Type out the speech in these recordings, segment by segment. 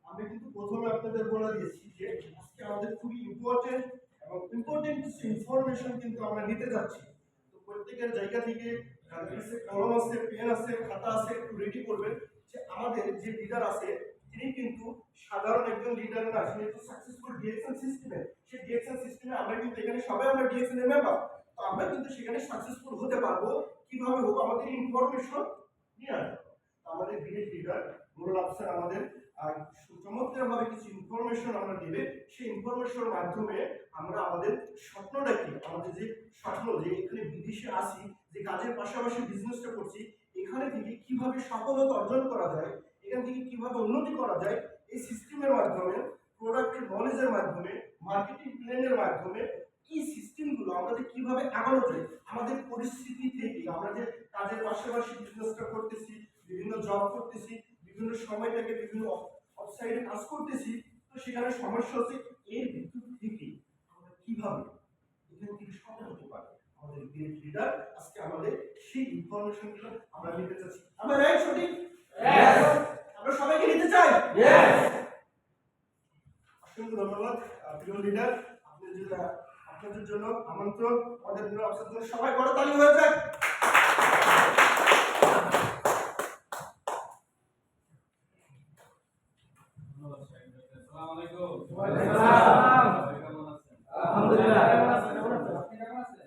আমি কিন্তু প্রথমে আপনাদের বলে দিয়েছি যে আজকে আমাদের খুবই ইম্পর্টেন্ট কিছু ইনফরমেশন কিন্তু আমরা নিতে যাচ্ছি। তো প্রত্যেকের জায়গা থেকে যাদের কাছে কলম আছে, পেন আছে, খাতা আছে, একটু রেডি করবেন যে আমাদের যে লিডার আছে তিনি কিন্তু সাধারণ একজন লিডার না, সে তো সাকসেসফুল ডিএকশন সিস্টেমে, সেই ডিএকশন সিস্টেমে আমরা কিন্তু এখানে সবাই আমরা ডিএকশন এর মেম্বার। তো আমরা কিন্তু সেখানে সাকসেসফুল হতে পারবো কিভাবে হোক, আমাদের ইনফরমেশন নিয়ে আসবো। আমাদের ভিলেজ লিডার নুরুল আফসার আমাদের চমৎকার ভাবে কিছু ইনফরমেশন আমরা দেবে। সেই ইনফরমেশনের মাধ্যমে আমরা আমাদের স্বপ্নটা কি, আমাদের যে স্বপ্ন যে এখানে বিদেশে আসি, যে কাজের পাশাপাশি বিজনেসটা করছি, এখানে থেকে কিভাবে সফলতা অর্জন করা যায়, এখান থেকে কিভাবে উন্নতি করা যায়, এই সিস্টেমের মাধ্যমে, প্রোডাক্টের নলেজের মাধ্যমে, মার্কেটিং প্ল্যানের মাধ্যমে এই সিস্টেমগুলো আমাদের কিভাবে আগানো যায়, আমাদের পরিস্থিতি থেকে আমরা যে কাজের পাশাপাশি বিজনেসটা করতেছি, বিভিন্ন জব করতেছি, বিভিন্ন সময়টাকে বিভিন্ন অফসাইডে কাজ করতেছি, তো সেখানে সমস্যা হচ্ছে এর ভিতর থেকে আমরা কিভাবে এখান থেকে সফল হতে পারি। আমাদের গ্রেট লিডার আজকে আমাদের সেই ইনফরমেশনগুলো আমরা নিতে চাচ্ছি। আমরা রাইট সঠিক? আমরা সবাইকে নিতে চাই। অসংখ্য ধন্যবাদ প্রিয় লিডার, আপনাদের জন্য আমন্ত্রণ। আমাদের প্রিয় অফিসারদের সবাই বড় তালি হয়ে যায়। আসসালামু আলাইকুম। কেমন আছেন? আলহামদুলিল্লাহ। আপনি কেমন আছেন?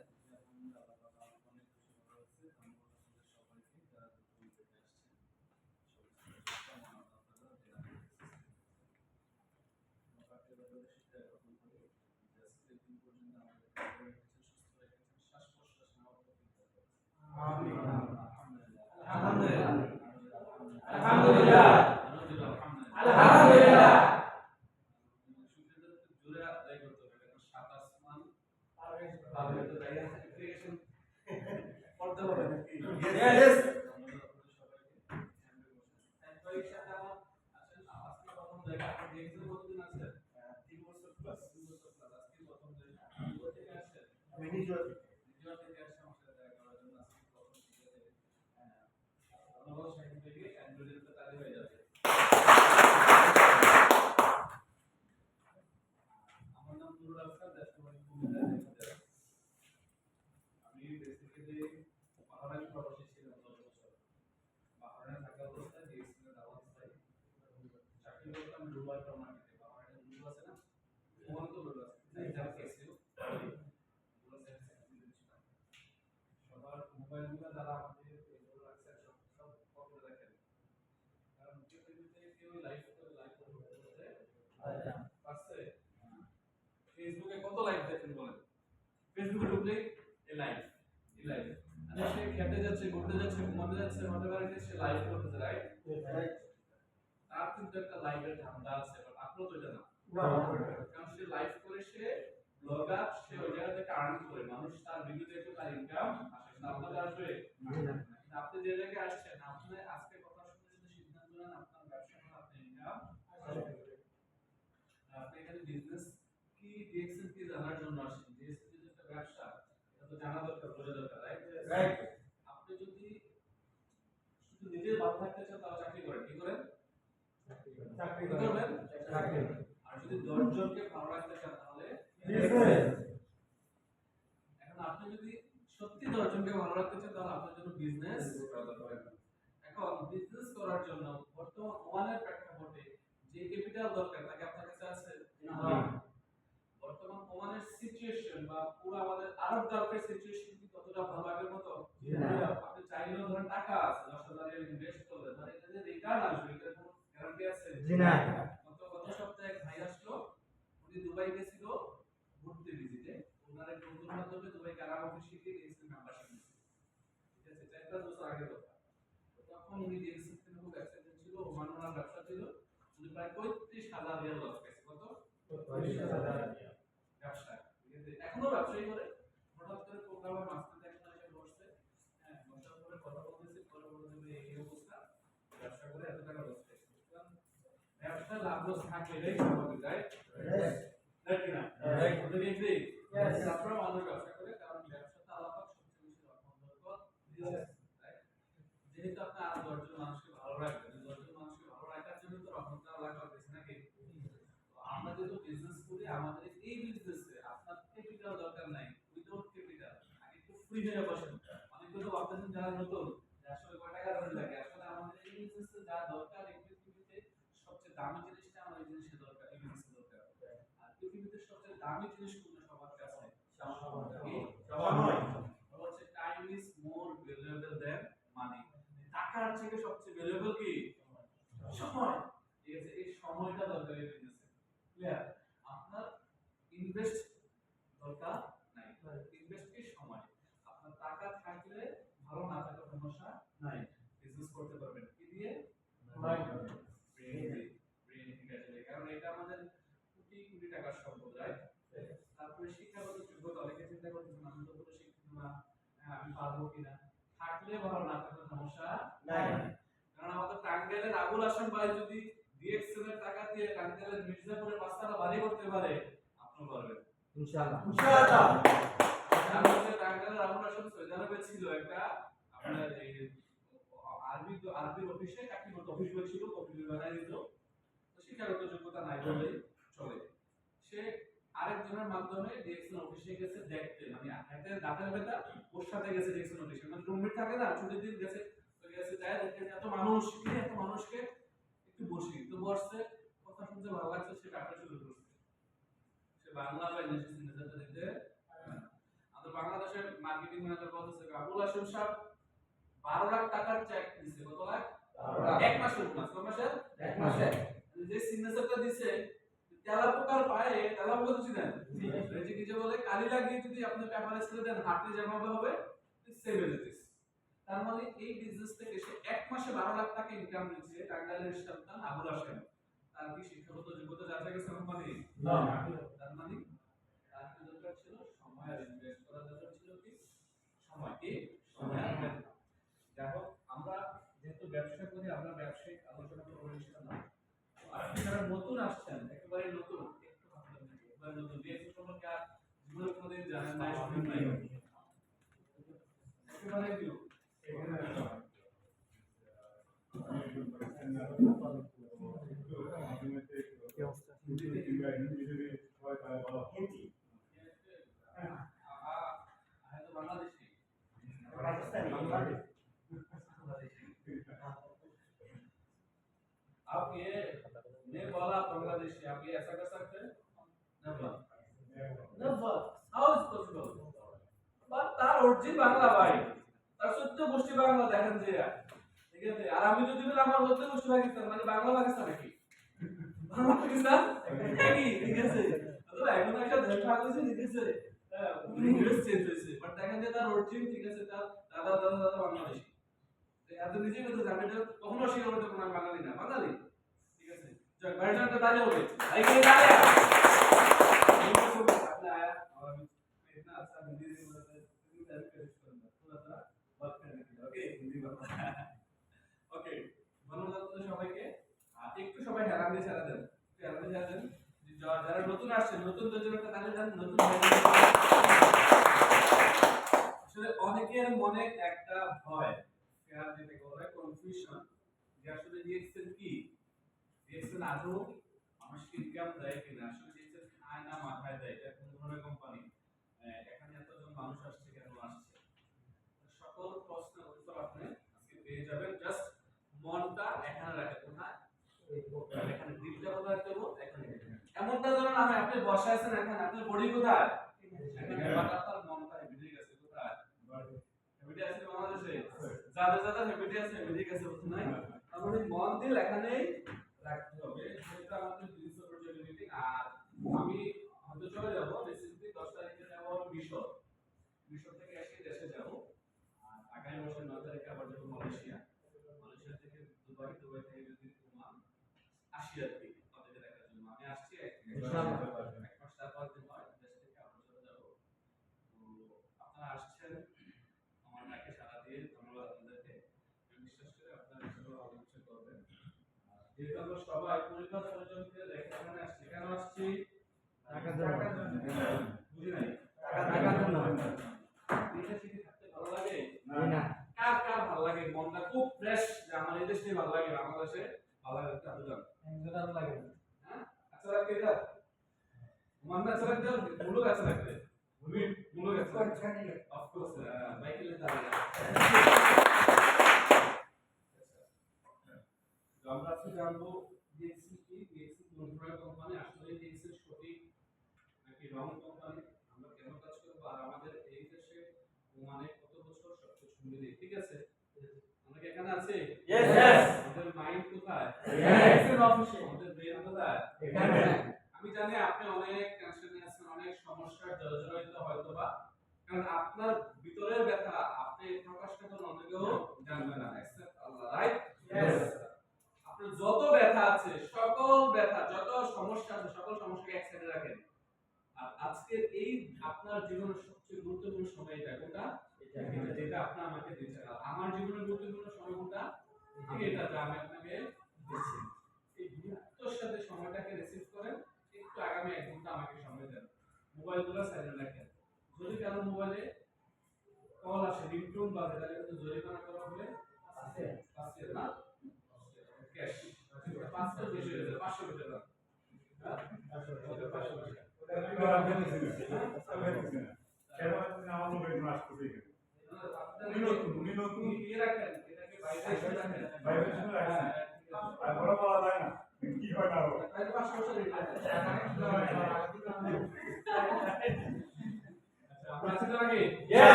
আলহামদুলিল্লাহ। আলহামদুলিল্লাহ। আলহামদুলিল্লাহ। জোরে আদায় করতে হবে, কারণ সাত আসমান পাবে তো তাই অ্যাপ্লিকেশন করতে হবে নাকি? ইয়েস। ফেসবুকে কত লাইভ দেখেন বলেন? ফেসবুকে ঢুকলে এই লাইভ মানে সে খেতে যাচ্ছে, ঘুরতে যাচ্ছে, ঘুমাতে যাচ্ছে, হতে পারে সে লাইভ করতেছে, রাইট? তার কিন্তু একটা লাইভের ধান্দা আছে, বাট আপনার তো এটা না। কারণ সে লাইভ করে, সে ব্লগার, সে ওই জায়গা থেকে আর্ন করে, মানুষ তার ভিডিও দেখে তার ইনকাম আসে। কিন্তু আপনাদের আসবে আপনি যে জায়গায় আসছেন, আপনি আজকে কথা শুনে যদি সিদ্ধান্ত নেন আপনার ব্যবসা করা, আপনার ইনকাম আপনি এখানে বিজনেস কি, ডিএক্সএন কি জানার জন্য আসেন। ডিএক্সএন যে একটা ব্যবসা, এটা তো জানা দরকার, বোঝা দরকার, রাইট? আপনি যদি শুধু নিজে ভালো থাকতে চান তাহলে চাকরি করেন। কি করেন? চাকরি করবেন। আর যদি 10 জনকে ভালো রাখতে চান তাহলে বিজনেস। এখন আপনি যদি সত্যি 10 জনকে ভালো রাখতে চান তাহলে আপনার জন্য বিজনেস করা দরকার। এখন বিজনেস করার জন্য বর্তমান ওমানের প্রেক্ষাপটে যে ক্যাপিটাল দরকার তাকে আপনার কাছে আছে না? বর্তমান ওমানের সিচুয়েশন বা পুরো আমাদের আরব গালফের সিচুয়েশন কি ততটা ভালো আগের মতো? আপনি চাইলেও ধরেন টাকা আছে 10,000 ইনভেস্ট করলে, মানে এটা যে রিটার্ন আসবে এটার কোনো গ্যারান্টি আছে? না। গত সপ্তাহে এক ভাই আসলো, উনি দুবাই গেছিল ঘুরতে ভিজিটে, ওনার এক বন্ধুর মাধ্যমে দুবাই কারাম অফিসে গিয়ে ডিএক্সএন মেম্বারশিপ নিয়েছে। ঠিক আছে, 4-5 বছর আগের কথা। তখন উনি ডিএক্সএন থেকে খুব এক্সাইটেড ছিল, ওমান ওনার ব্যবসা ছিল, উনি প্রায় 35,000 রিয়াল লস পেয়েছে। কত? 35,000 ব্যবসা। ঠিক আছে, এখনো ব্যবসায়ী করে। হঠাৎ করে প্রোগ্রামের মাঝখানে একটা এসে বসছে, হ্যাঁ, বসার পরে কথা বলতেছে, পরে বলে দেবে এই অবস্থা, ব্যবসা করে এত টাকা লস পেয়েছে। ব্যবসা লাভ লস থাকে, এটাই স্বাভাবিক, রাইট? রাইট কিনা? রাইট। ওদের এগ্রি? ইয়েস। আপনারা মানুষ ব্যবসা করে, কারণ ব্যবসাতে আল্লাহ পাক সবচেয়ে বেশি রহমত বরকত দিয়েছেন, রাইট? যেহেতু আপনি আরো 10 জন মানুষকে ভালো রাখবেন, 10 জন মানুষকে ভালো রাখার জন্য তো রহমত আল্লাহ লাখ লাগতেছে নাকি? তো আমরা যেহেতু বিজনেস করি, আমাদের এই বিজনেসে আপনার ক্যাপিটাল দরকার নাই, উইদাউট ক্যাপিটাল আগে একটু ফ্রি হয়ে বসেন। অনেকে তো ভাবতেছেন যারা নতুন যে আসলে কয় টাকা ধরে লাগে, আসলে আমাদের এই বিজনেসে যা দরকার, এই পৃথিবীতে সবচেয়ে দামি জিনিসটা আমার এই জিনিসের দরকার, এই বিজনেসের দরকার। আর পৃথিবীতে সবচেয়ে দামি জিনিস কোনটা সবার কাছে? সময়। হচ্ছে time is more valuable than মানি। টাকার থেকে সবচেয়ে ভ্যালুয়েবল কি? সময়। ঠিক আছে, এই সময়টা দরকার এই বিজনেসে। ক্লিয়ার? আপনার ইনভেস্ট দরকার নাই, ইনভেস্ট কি? সময়। আপনার টাকা থাকলে ভালো, না থাকলে সমস্যা নাই, বিজনেস করতে পারবেন কি দিয়ে? সময়। ব্রেন, ঠিক আছে, কারণ এটা আমাদের কোটি কোটি টাকার সম্পদ, রাইট? তারপরে শিক্ষাগত যোগ্যতা, অনেকে চিন্তা করতেছেন আমি তো কোনো শিক্ষিত না, আমি পারবো কিনা। থাকলে ভালো, না থাকলে সমস্যা নাই। কারণ আমাদের টাঙ্গাইলের আবুল হাসান ভাই যদি ডিএক্সএল এর টাকা দিয়ে টাঙ্গাইলের মির্জাপুরের রাস্তাটা ভারী করতে পারে, আপনিও পারবেন ইনশাআল্লাহ। আমাদের টাঙ্গাইলের আবুল হাসান সৌদি আরবে ছিল একটা আপনার এই আরবির অফিসে চাকরি করতে, অফিস ছিল, অফিস বানাই দিত। তো শিক্ষাগত যোগ্যতা নাই বলেই চলে। সে আরেকজনের মাধ্যমে ডিএক্সএল অফিসে গেছে দেখতে, মানে হাতে ডাটার বেটা ওর সাথে গেছে ডিএক্সএল অফিসে, মানে রুমমেট থাকে না, ছুটির দিন গেছে, তো গেছে যায় দেখে এত মানুষ, এত মানুষকে একটু বসি, তো বসছে, কথা শুনতে ভালো লাগছে, সে কাটা শুরু করছে। সে বাংলা বা ইংলিশে সিগনেচারটা দিতে, আমাদের বাংলাদেশের মার্কেটিং ম্যানেজার বলতেছে আবুল হাসান সাহেব 12 লাখ টাকার চেক দিছে। কত লাখ? এক মাসের বোনাস। কত মাসের? এক মাসের। যে সিগনেচারটা দিছে তেলাপোকার পায়ে, তেলাপোকা তো চিনেন, এই যে কিছু বলে কালি লাগিয়ে যদি আপনি পেপারে ছেড়ে দেন হাতে যেভাবে হবে সেম এজ ইট ইজ। তার মানে এই বিজনেস থেকে সে এক মাসে 12 লাখ টাকা ইনকাম দিচ্ছে। টাঙ্গাইলের সন্তান আবুল হাসান, তার কি শিক্ষাগত যোগ্যতা যাচাই গেছে? মানে না, তার মানে তার কি দরকার ছিল? সময় আর ইনভেস্ট করার দরকার ছিল কি? সময়। কি? সময় আর মেধা। দেখো আমরা যেহেতু ব্যবসা করি, আমরা ব্যবসায়িক আলোচনা করব ইনশাআল্লাহ। আপনি যারা নতুন আসছেন, একেবারে নতুন, একটু ভাববেন, একেবারে নতুন, ডিএক্সএল সম্পর্কে আর জীবনে কোনোদিন জানেন নাই, শুনেন নাই, একেবারে নিউ। बांग्लादेशी आप ये नहीं बोला बांग्लादेशी, आप ये ऐसा कर सकते हैं? never, never, how is possible? but তার অরিজিন বাংলা ভাই, তার সত্য গোষ্ঠী বাংলা দেখেন যে, ঠিক আছে। আর আমি যদি বলি আমার সত্য গোষ্ঠী পাকিস্তান, মানে বাংলা পাকিস্তান নাকি? বাংলা পাকিস্তান একই, ঠিক আছে। তো এখন একটা দেখা হয়েছে, ঠিক আছে, ইংলিশ চেঞ্জ হয়েছে, বাট দেখেন যে তার অরিজিন, ঠিক আছে, তার দাদা দাদা দাদা বাংলাদেশী। এত নিজেই বলতে যাবে এটা কখনো স্বীকার করতে কোনো বাঙালি না, বাঙালি, ঠিক আছে। যাক ভাইজান একটা তালি হবে, ভাই কে তালি आपने आया और इतना अच्छा हिंदी बोलते हैं, इतनी तारीफ कर थोड़ा सा बात करने के लिए, ओके हिंदी बात, ओके। ধন্যবাদ সবাইকে। একটু সবাই হেলান দিয়ে ছেড়ে দেন, হেলান দিয়ে ছেড়ে দেন। যারা নতুন আসছেন, নতুনদের জন্য একটা তালি দেন। নতুন আসলে অনেকের মনে একটা ভয়, যেটাকে বলা হয় কনফিউশন, যে আসলে ডিএক্সএল কি, ডিএক্সএল আদৌ মানুষকে ইনকাম দেয় কিনা, আসলে ডিএক্সএল খায় না মাথায় দেয়, এটা কোন ধরনের কোম্পানি, এখানে এতজন মানুষ আসছে কেন আসছে, সকল প্রশ্নের উত্তর আপনি আজকে পেয়ে যাবেন। জাস্ট মনটা এখানে রাখে, কোথায়? এখানে দিকটা কোথায় রাখতে হবে? এখানে। এমনটা যেন না হয় আপনি বসে আছেন এখানে, আপনার বডি কোথায়? এখানে। বাট আপনার মনটা বেরিয়ে গেছে কোথায়? হেবিটি আছে বাংলাদেশে, যাদের যাদের হেবিটি আছে, হেবিটি গেছে বুঝছেন না? তাহলে মন দিল এখানেই রাখতে হবে, সেটা আমাদের বিজনেস অপরচুনিটি। আর আমি হয়তো চলে যাব রিসেন্টলি 10 তারিখে যাব মিশর, মিশর থেকে এসে দেশে যাব। আর আগামী মাসের 9 তারিখে আবার যাব মালয়েশিয়া, মালয়েশিয়া থেকে দুবাই, দুবাই থেকে যদি ওমান আসি আর কি আপনাদের দেখার জন্য। আমি আসছি ইনশাআল্লাহ 1 মাস 4-5 দিন হয়, দেশ থেকে আবার চলে যাব। তো আপনারা আসছেন আমার ডাকে সাড়া দিয়ে, ধন্যবাদ আপনাদেরকে। আমি বিশ্বাস করি আপনারা ইনশাআল্লাহ ভালো কিছু করবেন। যেহেতু আমরা সবাই পরিবার পরিজনকে রেখে এখানে আসছি, কেন আসছি? টাকার জন্য। বুঝি নাই? টাকার জন্য। দেশে থেকে থাকতে ভালো লাগে না? কার কার ভালো লাগে? মনটা খুব ফ্রেশ, যে আমার এই দেশে ভালো লাগে, বাংলাদেশে ভালো লাগে, একটা আবেদন। हाँ अच्छा लगता है इधर मन में अच्छा लगता है मुलुक अच्छा लगता है मुलुक अच्छा लगता है ऑफ कोर्स बाइक ले जा रहे তো আমরা আজকে জানবো ডিএক্সএল কি ডিএক্সএল কোন ধরনের কোম্পানি আসলে ডিএক্সএল সঠিক নাকি রং কোম্পানি আমরা কেন কাজ করব আর আমাদের এই দেশে ওমানে কত বছর সবকিছু মিলে ঠিক আছে আমরা কি এখানে আছে Yes. আমাদের মাইন্ড কোথায় Yes. অফিসে আমাদের ব্রেন কোথায় এখানে। আমি জানি আপনি অনেক টেনশনে আছেন অনেক সমস্যার জর্জরিত হয়তো বা কারণ আপনার ভিতরের ব্যথা আপনি প্রকাশ করতে অনেকেও জানবে না এক্সেপ্ট আল্লাহ রাইট Yes. আপনার যত ব্যথা আছে সকল ব্যথা যত সমস্যা আছে সকল সমস্যাকে এক সাইডে রাখেন আর আজকের এই আপনার জীবনের সবচেয়ে গুরুত্বপূর্ণ সময় এটা কোনটা যেটা আপনি আমাকে দিচ্ছেন আর আমার জীবনের গুরুত্বপূর্ণ সময় কোনটা এটা যা আমি আপনাকে দিচ্ছি এই গুরুত্বের সাথে সময়টাকে রিসিভ করেন একটু আগামী 1 ঘন্টা আমাকে সময় দেন মোবাইলগুলো সাইলেন্ট রাখেন যদি কারো মোবাইলে কল আসে রিংটোন বাজে তাহলে কিন্তু জরিমানা করা হবে আছে না ক্যাশ 500 বেশি হয়ে যাবে 500 বেশি হবে হ্যাঁ 500 বেশি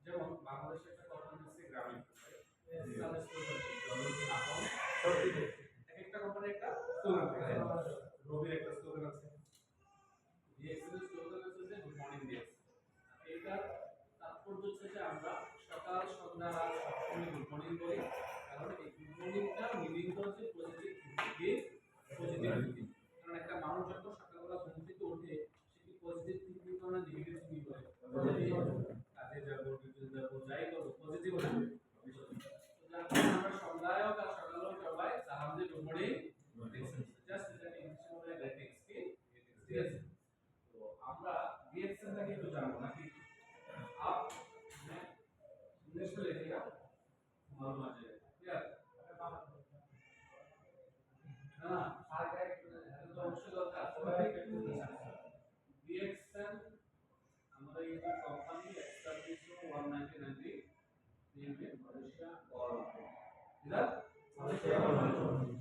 যেমন বাংলাদেশের একটা কোম্পানি আছে গ্রামীণ একটা কোম্পানি একটা স্লোগান থাকে রবির একটা স্লোগান আছে ডিএক্সএল স্লোগান আছে যে গুড মর্নিং ডিএক্সএল এটা তাৎপর্য হচ্ছে যে আমরা সকাল সন্ধ্যা রাত সবসময় গুড মর্নিং বলি কারণ এই গুড মর্নিংটা মিনিং হচ্ছে পজিটিভ থিঙ্কিং পজিটিভিটি কারণ একটা মানুষ যখন সকালবেলা ঘুম থেকে ওঠে সে কি পজিটিভ থিঙ্কিং করে না নেগেটিভ থিঙ্কিং করে কাজে যাবো বিদ্যুৎ যাবো যাই করবো পজিটিভ হবে আমরা সন্ধ্যায় আর সকালেও সবাই সালাম দিয়ে গুড মর্নিং জাস্ট এটা ইংলিশে বলে গ্রিটিংস কি ঠিক আছে তো আমরা ডিএক্সএলটাকে একটু জানবো নাকি আপ मैं इंग्लिश में लिखेगा मालूम आ जाएगा क्लियर है ना तो অবশ্যই দরকার ডিএক্সএল আমরা এই যে কোম্পানি এস্টাবলিশ 1990 में मलेशिया और इधर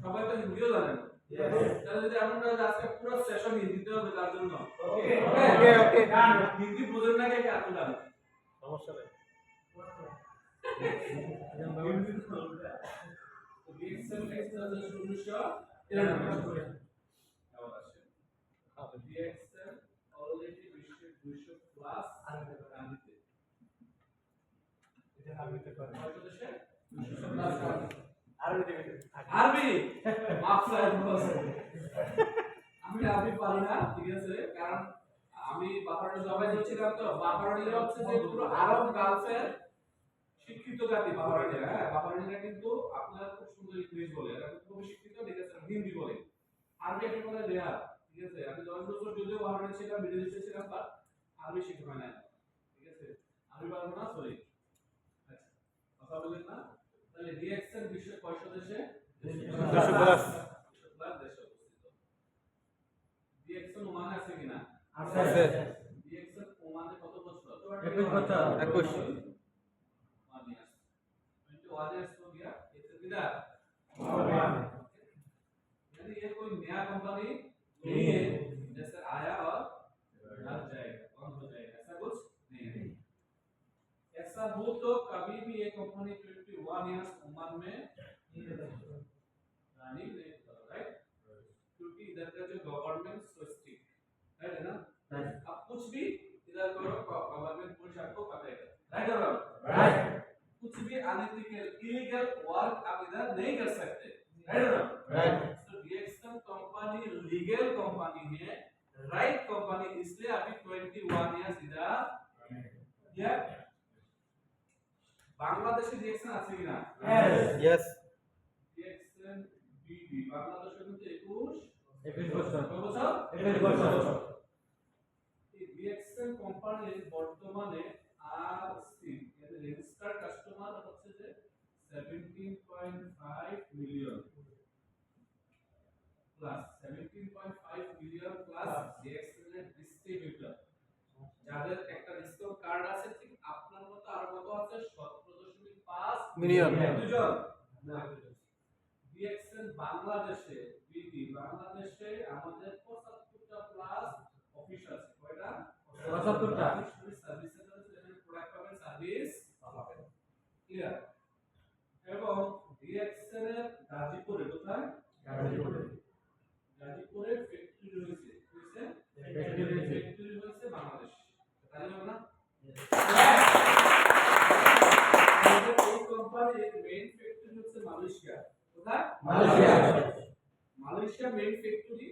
সবাই তো হিন্দিও জানেন তাহলে যদি আমরা আজকে পুরো সেশন হিন্দিতে হবে তার জন্য ওকে ওকে হিন্দি বুঝেন না কে কাজ জানেন সমস্যা নেই তো ডিএক্সএল টেক্সটাইল 1993 আবার আসে ডিএক্সএল অলরেডি বিশ্বের 200 প্লাস কান্ট্রিতে এটা আরবিতে করে কত দেশে 200 প্লাস কান্ট্রি আরবি মাফ করে আমি আরবি পারি না ঠিক আছে কারণ আমি বাহারানি জবাই দিচ্ছিলাম তো বাহারানিরা হচ্ছে যে পুরো আরব গালফের শিক্ষিত জাতি বাহারানিরা হ্যাঁ বাহারানিরা কিন্তু আপনার খুব সুন্দর ইংলিশ বলে এরা খুব শিক্ষিত ঠিক আছে হিন্দি বলে আরবি একেবারে রেয়ার ঠিক আছে আমি 10 বছর যদিও বাহারানি ছিলাম মিডল ইস্টে ছিলাম বাট আরবি শিখতে হয় না ঠিক আছে আরবি পারবো না সরি আচ্ছা কথা বলেন না তাহলে ডিএক্সএল বিশ্বের কয়শো দেশে 200 প্লাস দেশে অবস্থিত ডিএক্সএল ওমানে আছে কিনা আছে ডিএক্সএল ওমানে কত বছর 21 বছর 21 1 years 21 years हो गया एक्सेल किधर यानी ये कोई नया कंपनी नहीं है जैसे आया और भाग जाएगा बंद हो जाएगा ऐसा कुछ नहीं है ऐसा हो तो कभी भी ये कंपनी 21 years ओमान में रनिंग नहीं कर राइट क्योंकि इधर का जो गवर्नमेंट स्ट्रिक्ट है ना अब कुछ भी इधर करो गवर्नमेंट पुलिस आपको पकड़ेगा राइट और राइट कुछ भी अनएथिकल इलीगल वर्क आप इधर नहीं कर सकते राइट और राइट तो डीएक्सएल कंपनी लीगल कंपनी है राइट कंपनी इसलिए अभी 21 इयर्स इधर या বাংলাদেশে ডিএক্সএল আছে কিনা यस ডিএক্সএল বিডি বাংলাদেশে কিন্তু 21 21 বছর। কত বছর? 21 বছর। এই ডিএক্সএল কোম্পানির বর্তমানে আরসি এর রেজিস্টার্ড কাস্টমার হচ্ছে যে 17.5 million plus 17.5 million plus DXL এর ডিস্ট্রিবিউটর যাদের একটা ডিসকাউন্ট কার্ড আছে ঠিক আপনার মতো আর কত আছে 17.5 মিলিয়ন। দুজন না ডিএক্সএল বাংলাদেশে বিডি বাংলাদেশে আমাদের 75টা প্লাস অফিস আছে কয়টা 75টা সার্ভিস সেন্টার আছে যেখানে প্রোডাক্ট পাবেন সার্ভিস পাবেন ক্লিয়ার এবং ডিএক্সএল এর গাজীপুরে কোথায় গাজীপুরে ফ্যাক্টরি রয়েছে ফ্যাক্টরি হয়েছে বাংলাদেশ তাই হবে না এই কোম্পানির মেইন ফ্যাক্টরি হচ্ছে মালয়েশিয়া কোথায় মালয়েশিয়া মেইন ফ্যাক্টরি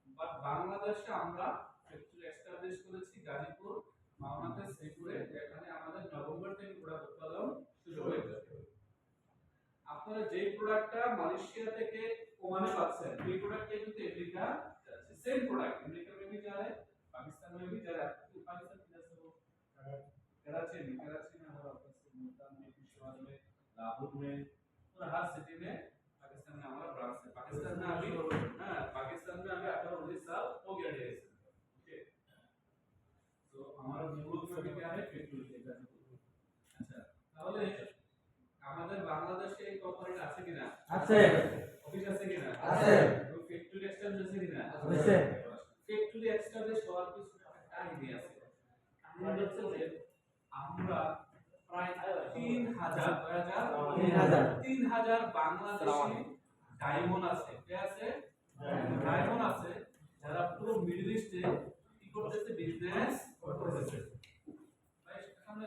বাট বাংলাদেশে আমরা ফ্যাক্টরি এস্টাবলিশ করেছি গাজীপুর মাওনাতে সেপুরে যেখানে আমাদের নভেম্বর থেকে প্রোডাক্ট উৎপাদন শুরু হয়েছে আপনারা যেই প্রোডাক্টটা মালয়েশিয়া থেকে ওমানে পাচ্ছেন এই প্রোডাক্টটা কিন্তু আমেরিকা যাচ্ছে সেম প্রোডাক্ট আমেরিকা में भी जा रहा है पाकिस्तान में भी जा रहा है पाकिस्तान की जैसे वो कराची में हमारा ऑफिस है मुल्तान में पेशावर में लाहौर में और हर सिटी में पाकिस्तान में हमारा ब्रांच है पाकिस्तान में अभी 18-19 साल हो गया है ओके तो हमारा मुल्क में भी क्या है फैक्ट्री है अच्छा তাহলে আমাদের বাংলাদেশে এই কোম্পানিটা আছে কিনা আছে অফিস আছে কিনা আছে ফ্যাক্টরি এক্সটেনশন আছে কিনা আছে ফ্যাক্টরি এক্সটেনশন হওয়ার পিছনে একটা কাহিনী আছে কাহিনী হচ্ছে যে আমরা প্রায় 3000 বাংলাদেশি ডায়মন্ড আছে কে আছে ডায়মন্ড আছে যারা পুরো মিডল ইস্টে কি করতেছে বিজনেস করতেছে ভাই সামনে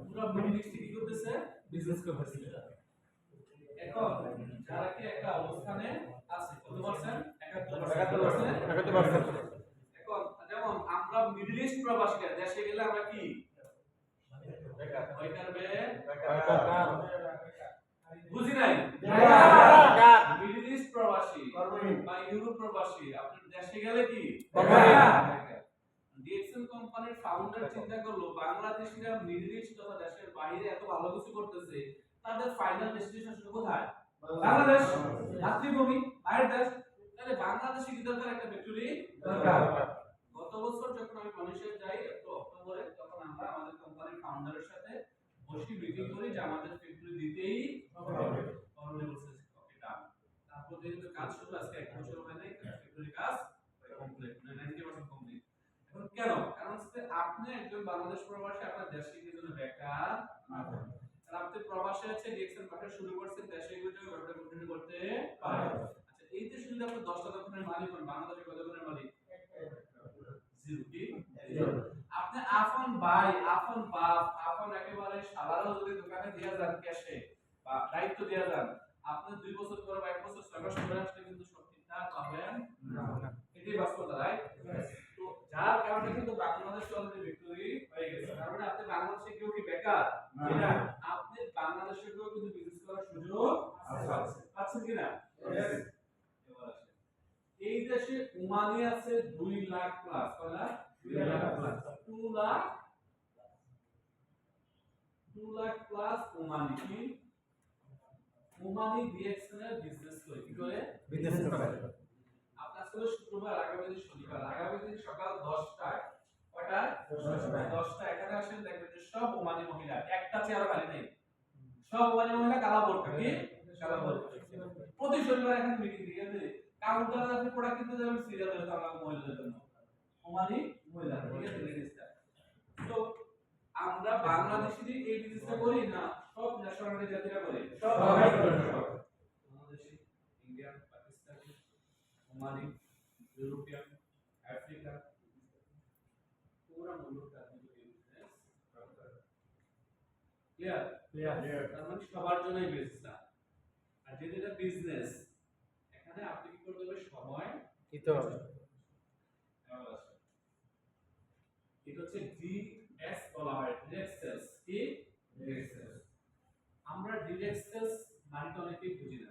পুরো মিডল ইস্টে কি করতেছে বিজনেস করতেছে এখন যারা কি একটা অবস্থানে আছে কত পার্সেন্ট 71% এখন যেমন আমরা মিডল ইস্ট প্রবাসীরা দেশে গেলে আমরা কি বেকার বুঝি নাই মিডল ইস্ট প্রবাসী বা ইউরোপ প্রবাসী আপনি দেশে গেলে কি ডিএক্সএল কোম্পানির ফাউন্ডার চিন্তা করলো বাংলাদেশিরা মিডল ইস্ট তথা দেশের বাইরে এত ভালো কিছু করতেছে তাদের ফাইনাল ডেস্টিনেশন কোথায় বাংলাদেশ মাতৃভূমি বাইরের দেশ তাহলে বাংলাদেশে কি দরকার একটা ফ্যাক্টরি দরকার গত বছর যখন আমি মালয়েশিয়া যাই অক্টোবরে তখন আমরা আমাদের কোম্পানির ফাউন্ডারের সাথে বসে মিটিং করি যে আমাদের ফ্যাক্টরি দিতেই হবে অলরেডি বলছে এটা তারপর যেহেতু কাজ শুরু আজকে এক বছর হয় নাই ফ্যাক্টরি কাজ কমপ্লিট 90% কমপ্লিট এখন কেন কারণ হচ্ছে আপনি একজন বাংলাদেশ প্রবাসী আপনার দেশে গিয়ে জন্য বেকার না থাকেন আর আপনি প্রবাসে আছে ডিএক্সএল ব্যবসা শুরু করছেন দেশে গিয়ে জন্য ব্যবসা কন্টিনিউ করতে পারেন আচ্ছা এই যে শুধু আপনি 10 টাকা করে মালিক হন বাংলাদেশে কত করে মালিক জিরো কি আপনি আপন ভাই আপন বাপ আপন একেবারে শালারও যদি দোকানে দিয়া যান ক্যাশে বা দায়িত্ব দিয়া যান আপনি 2 বছর পরে বা 1 বছর 6 মাস পরে আসলে কিন্তু সব ঠিকঠাক পাবেন না এটাই বাস্তবতা রাইট তো যার কারণে কিন্তু বাংলাদেশ অলরেডি ভিক্টোরি হয়ে গেছে তার মানে আপনি বাংলাদেশে কেউ কি বেকার না আপনি বাংলাদেশে কেউ কিন্তু বিজনেস করার সুযোগ আছে পাচ্ছেন কি না এই দেশে ওমানি আছে 2 লাখ প্লাস কয় lakh 2 lakh plus 2 lakh plus Omani কি ওমানি ডিএক্সএল এর বিজনেস করে কি করে বিজনেস করে আপনার ছিল শুক্রবার আগামী দিন শনিবার আগামী দিন সকাল 10টায় কয়টায় 10টা এখানে আসেন দেখবেন যে সব ওমানি মহিলা একটা চেয়ার খালি নেই সব ওমানি মহিলা কালা বোর্ড কি কালা বোর্ড প্রতি শনিবার এখানে মিটিং দিয়ে দেয় কাউন্টারে আপনি প্রোডাক্ট কিনতে যাবেন সিরিয়াল ধরে আমরা মহিলাদের জন্য ওমানি মহিলা ঠিক আছে লেডিসটা তো আমরা বাংলাদেশি এই বিজনেসটা করি না সব ন্যাশনালিটি জাতিরা করে সব Bangladeshi Indian Pakistani Omani European Africa পুরো মুলুক আদমি এই বিজনেস করে ক্লিয়ার তার মানে সবার জন্যই বিজনেসটা আর যেটা বিজনেস এখানে আপনি কি করতে হবে সময় দিতে হবে এটা হচ্ছে ডিএস বলা হয় ডিরেক্ট সেলস কি ডিরেক্ট সেলস আমরা ডিরেক্ট সেলস মানেটা অনেকেই বুঝি না।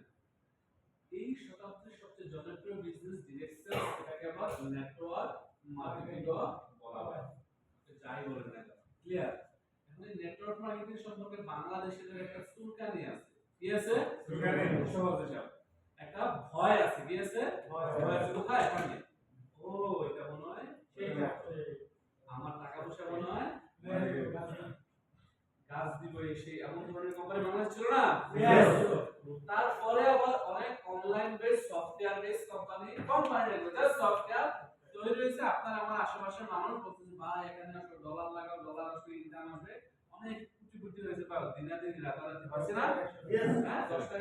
এই শতাব্দীর সবচেয়ে জনপ্রিয় বিজনেস ডিরেক্ট সেলস, এটাকে আবার নেটওয়ার্ক মার্কেটিং বলা হয়। যাই বলেন না, ক্লিয়ার? এখন এই নেটওয়ার্ক মার্কেটিং সম্পর্কে বাংলাদেশের একটা চুলকানি আছে। কি আছে? চুলকানি। সহজ হিসাব। একটা ভয় আছে। কি আছে? ভয় আছে কোথায়? এখানে। ও এটা মনে হয় সেইটা। আমার টাকা পয়সা মনে হয় গাছ দিব সেই এমন ধরনের কোম্পানি বাংলাদেশ ছিল না? তারপরে আবার অনেক online base software base company লাগবে, জাস্ট সফটওয়্যার তৈরি হয়েছে। আপনার আমার আশেপাশের মানুষ বলতেছে ভাই এখানে আসলে ডলার লাগাও, ডলার আসলে ইনকাম হবে, অনেক কুচি কুচি হয়েছে, দিনাদিন রাতারাতি পাচ্ছে না। হ্যাঁ 10 টাকা